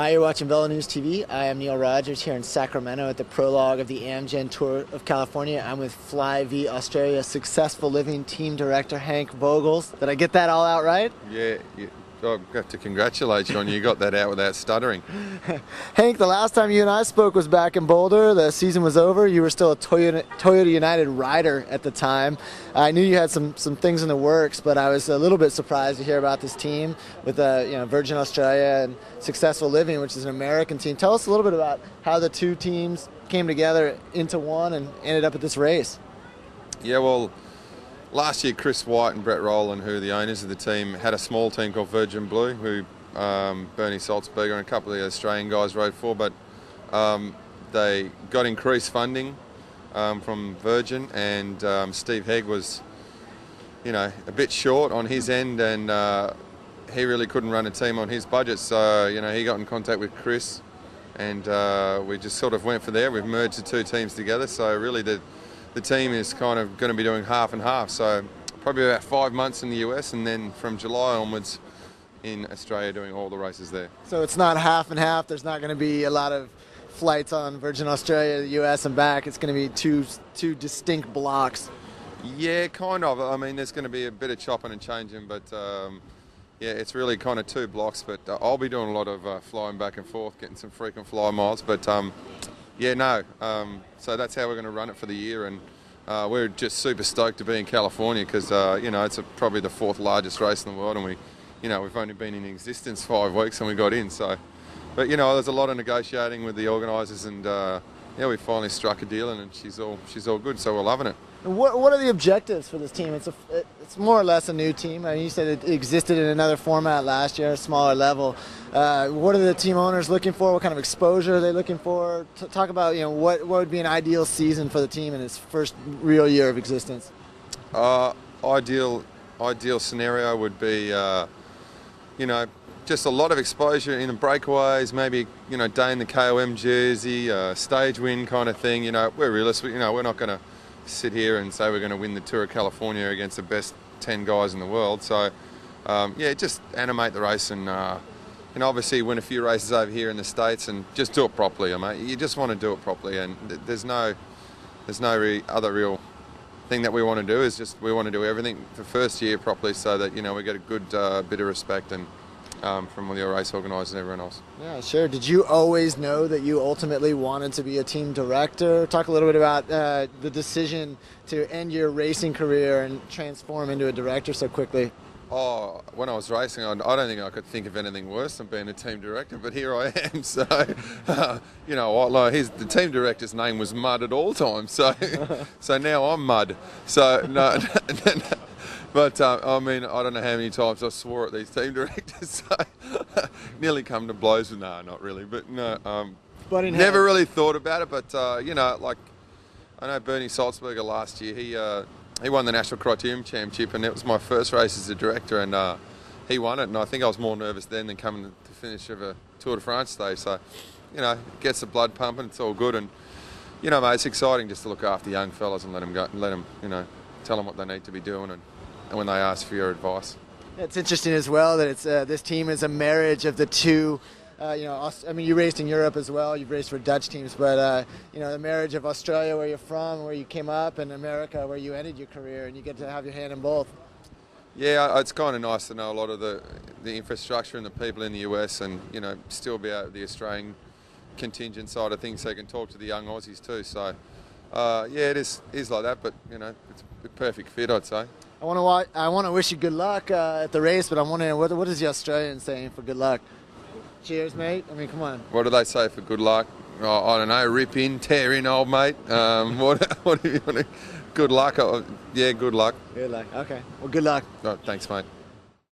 Hi, you're watching Velo News TV. I am Neil Rogers here in Sacramento at the Prologue of the Amgen Tour of California. I'm with Fly V Australia Successful Living Team Director Henk Vogels. Did I get that all out right? Yeah, I have to congratulate you on you got that out without stuttering. Hank, the last time you and I spoke was back in Boulder. The season was over. You were still a Toyota United rider at the time. I knew you had some things in the works, but I was a little bit surprised to hear about this team with Virgin Australia and Successful Living, which is an American team. Tell us a little bit about how the two teams came together into one and ended up at this race. Yeah, well, last year Chris White and Brett Rowland, who are the owners of the team, had a small team called Virgin Blue, who Bernie Salzberger and a couple of the Australian guys rode for, but they got increased funding from Virgin, and Steve Hegg was, a bit short on his end, and he really couldn't run a team on his budget, so he got in contact with Chris, and we just sort of went for there. We've merged the two teams together, so really the team is kind of going to be doing half and half, so probably about 5 months in the US, and then from July onwards in Australia doing all the races there. So it's not half and half. There's not going to be a lot of flights on Virgin Australia, the US and back. It's going to be two distinct blocks. Yeah, kind of. I mean, there's going to be a bit of chopping and changing, but yeah, it's really kind of two blocks, but I'll be doing a lot of flying back and forth, getting some frequent fly miles, but yeah, no. So that's how we're going to run it for the year, and we're just super stoked to be in California because it's probably the fourth largest race in the world, and we've only been in existence 5 weeks and we got in. So, but there's a lot of negotiating with the organisers, and we finally struck a deal, and she's all good. So we're loving it. What are the objectives for this team? It's more or less a new team. I mean, you said it existed in another format last year, a smaller level. What are the team owners looking for? What kind of exposure are they looking for? Talk about what would be an ideal season for the team in its first real year of existence. Ideal scenario would be just a lot of exposure in the breakaways, maybe day in the KOM jersey, stage win kind of thing. We're realistic. We're not going to sit here and say we're going to win the Tour of California against the best 10 guys in the world. So just animate the race, and obviously win a few races over here in the States, and just do it properly. You just want to do it properly, and there's no other real thing that we want to do. Is just we want to do everything the first year properly, so that we get a good bit of respect and from all the race organisers and everyone else. Yeah, sure. Did you always know that you ultimately wanted to be a team director? Talk a little bit about the decision to end your racing career and transform into a director so quickly. Oh, when I was racing, I don't think I could think of anything worse than being a team director, but here I am. So, the team director's name was Mud at all times, so now I'm Mud. So, no. But, I don't know how many times I swore at these team directors, so nearly come to blows with, no, not really, but no, never really thought about it, but, I know Bernie Salzberger last year, he won the National Criterium Championship, and it was my first race as a director, and he won it, and I think I was more nervous then than coming to the finish of a Tour de France stage, so, gets the blood pumping, it's all good, and, mate, it's exciting just to look after young fellas and let them go, and let them, tell them what they need to be doing, and when they ask for your advice. It's interesting as well that it's this team is a marriage of the two. You raced in Europe as well. You've raced for Dutch teams, but the marriage of Australia, where you're from, where you came up, and America, where you ended your career, and you get to have your hand in both. Yeah, it's kind of nice to know a lot of the infrastructure and the people in the US, and still be out of the Australian contingent side of things, so you can talk to the young Aussies too. So it is like that, but it's a perfect fit, I'd say. I want to wish you good luck at the race, but I'm wondering what is the Australian saying for good luck? Cheers, mate. I mean, come on. What do they say for good luck? Oh, I don't know. Rip in, tear in, old mate. What do you want to? Good luck. Yeah, good luck. Good luck. Okay. Well, good luck. Oh, thanks, mate.